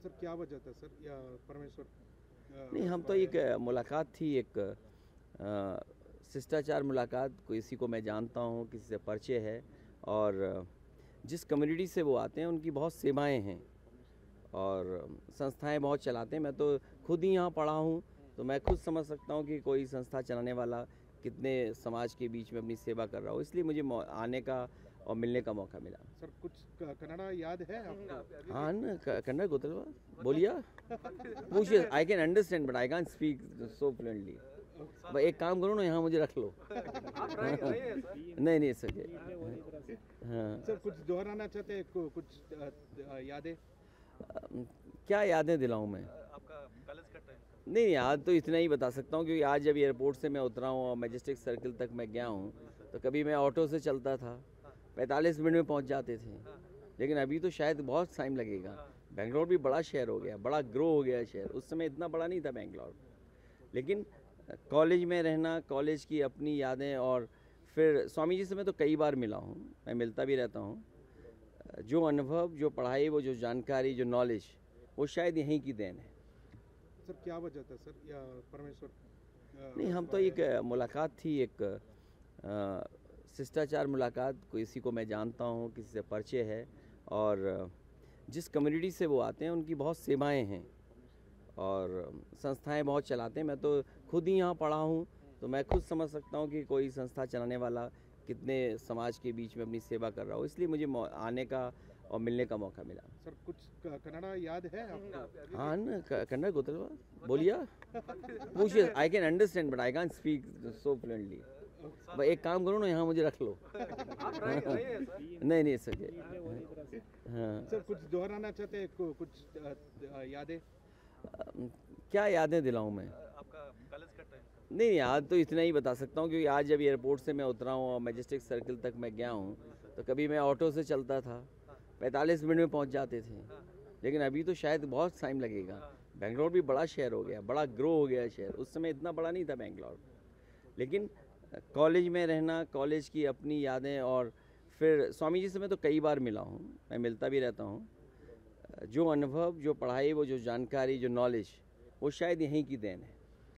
Sir क्या वजह था सर या परमेश्वर नहीं, हम तो एक मुलाकात थी, एक शिष्टाचार मुलाकात। किसी को मैं जानता हूँ, किसी से परिचय है, और जिस कम्युनिटी से वो आते हैं उनकी बहुत सेवाएं हैं और संस्थाएं बहुत चलाते हैं। मैं तो खुद ही यहाँ पढ़ा हूँ, तो मैं खुद समझ सकता हूँ कि कोई संस्था चलाने वाला कितने समाज के बीच में अपनी सेवा कर रहा हो। इसलिए मुझे आने का और मिलने का मौका मिला। सर कुछ कन्नड़ा याद है आपको? हाँ न, कन्नड़ गोतलवा बोलिया पूछिए। I can understand but I can speak so fluently. एक काम करो ना, यहाँ मुझे रख लो। नहीं सके। हाँ सर कुछ दोहराना चाहते हैं कुछ यादें? क्या यादें दिलाऊं मैं? आपका कॉलेज का टाइम? नहीं, याद तो इतना ही बता सकता हूँ, क्योंकि आज जब एयरपोर्ट से मैं उतरा हूँ और मैजेस्टिक सर्किल तक मैं गया हूँ, तो कभी मैं ऑटो से चलता था, 45 मिनट में पहुँच जाते थे, लेकिन अभी तो शायद बहुत टाइम लगेगा। बेंगलोर भी बड़ा शहर हो गया, बड़ा ग्रो हो गया शहर। उस समय इतना बड़ा नहीं था बेंगलोर, लेकिन कॉलेज में रहना, कॉलेज की अपनी यादें, और फिर स्वामी जी से मैं तो कई बार मिला हूँ, मैं मिलता भी रहता हूँ। जो अनुभव, जो पढ़ाई, वो जो जानकारी, जो नॉलेज, वो शायद यहीं की देन है। सर क्या वजह था सर या परमेश्वर नहीं, हम तो एक मुलाकात थी, एक शिष्टाचार मुलाकात। किसी को मैं जानता हूँ, किसी से परिचय है, और जिस कम्युनिटी से वो आते हैं उनकी बहुत सेवाएं हैं और संस्थाएं बहुत चलाते हैं। मैं तो खुद ही यहाँ पढ़ा हूँ, तो मैं खुद समझ सकता हूँ कि कोई संस्था चलाने वाला कितने समाज के बीच में अपनी सेवा कर रहा हो। इसलिए मुझे आने का और मिलने का मौका मिला। सर कुछ कन्नड़ा याद है आपको? हाँ न, कन्नड़ गोतलवा बोलिया पूछिए। I can understand but I can speak so fluently. एक काम करो ना, यहाँ मुझे रख लो। नहीं सके। हाँ सर कुछ दोहराना चाहते हैं कुछ यादें? क्या यादें दिलाऊं मैं? आपका कॉलेज का टाइम? नहीं, याद तो इतना ही बता सकता हूँ, क्योंकि आज जब एयरपोर्ट से मैं उतरा हूँ और मैजेस्टिक सर्किल तक मैं गया हूँ, तो कभी मैं ऑटो से चलता था, 45 मिनट में पहुँच जाते थे, लेकिन अभी तो शायद बहुत टाइम लगेगा। बेंगलोर भी बड़ा शहर हो गया, बड़ा ग्रो हो गया शहर। उस समय इतना बड़ा नहीं था बेंगलोर, लेकिन कॉलेज में रहना, कॉलेज की अपनी यादें, और फिर स्वामी जी से मैं तो कई बार मिला हूँ, मैं मिलता भी रहता हूँ। जो अनुभव, जो पढ़ाई, वो जो जानकारी, जो नॉलेज, वो शायद यहीं की देन है।